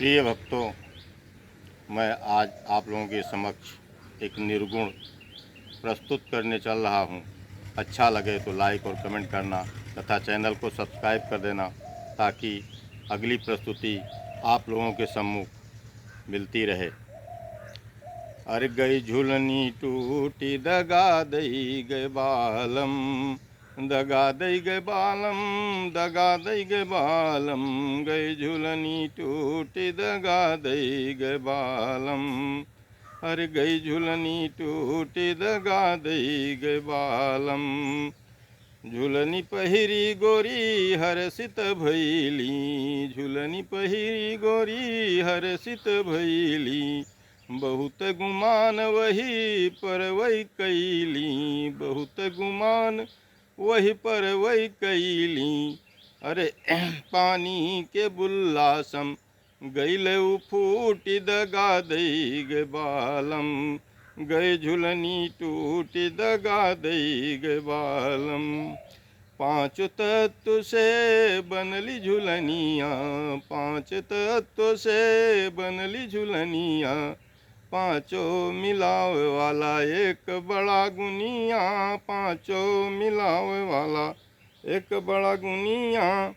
प्रिय भक्तों, मैं आज आप लोगों के समक्ष एक निर्गुण प्रस्तुत करने चल रहा हूँ। अच्छा लगे तो लाइक और कमेंट करना तथा चैनल को सब्सक्राइब कर देना ताकि अगली प्रस्तुति आप लोगों के सम्मुख मिलती रहे। अरे गई झूलनी टूटी दगा दई गए बालम, दगा दई गए बालम, दगा दई गए बालम। गई झूलनी टूटी दगा दई गए बालम। अरे गई झूलनी टूटी दगा दई गए बालम। झूलनी पहिरी गोरी हर्षित भैली, झूलनी पहिरी गोरी हर्षित भैली। बहुत गुमान वही पर वही कैली, बहुत गुमान वही पर वही कैली। अरे पानी के बुल्लासम गैले फूटी दगा दई गे बालम। गए झुलनी टूटी दगा दई गे बालम। पांच तत्व से बनली झुलनिया, पांच तत्व से बनली झुलनिया। पांचों मिलावे वाला एक बड़ा गुनिया, पांचों मिलावे वाला एक बड़ा गुनिया।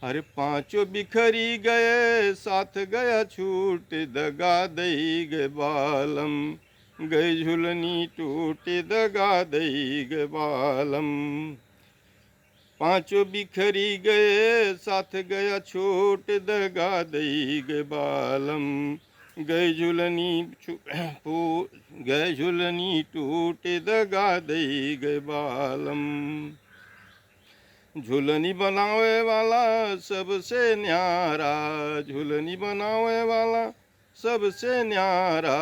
अरे पांचों बिखरी गए साथ गया छूट दगा दई गे बालम। गए झुलनी टूटी दगा दई गे बालम। पांचों बिखरी गए साथ गया छूट दगा दई गे बालम। गए झुलनी टूटे दगा दई गए बालम। झुलनी बनावे वाला सबसे न्यारा, झुलनी बनावे वाला सबसे न्यारा।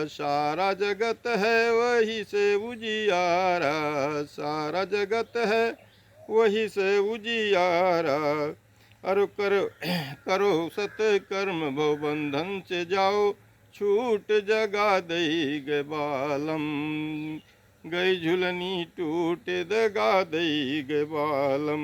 सारा जगत है वही से उजियारा, सारा जगत है वही से उजियारा। अरे करो सत्कर्म भव बंधन से जाओ, छूट जगा दई गे बालम। गई झुलनी टूटे दगा दई गे बालम।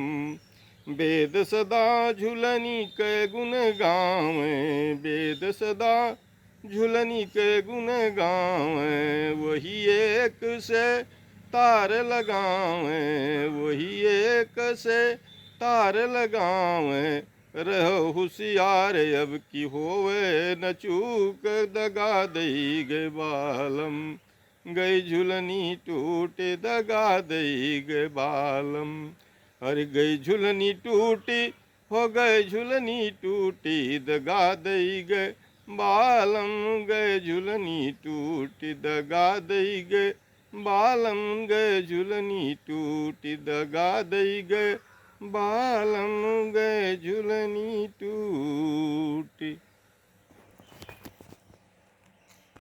वेद सदा झुलनी के गुण गावे, वेद सदा झुलनी के गुण गावे। वही एक से तार लगावे, वही एक से तार लगावे। रहो होशियार अब की होवे न चूक दगा दई गे बालम। गई झुलनी टूटे दगा दई गे बालम। अरे गई झुलनी टूटी हो गए झुलनी टूटी दगा दई गे बालम। गए झुलनी टूटी दगा दई गे बालम। गए झुलनी टूटी दगा दई गे बालम।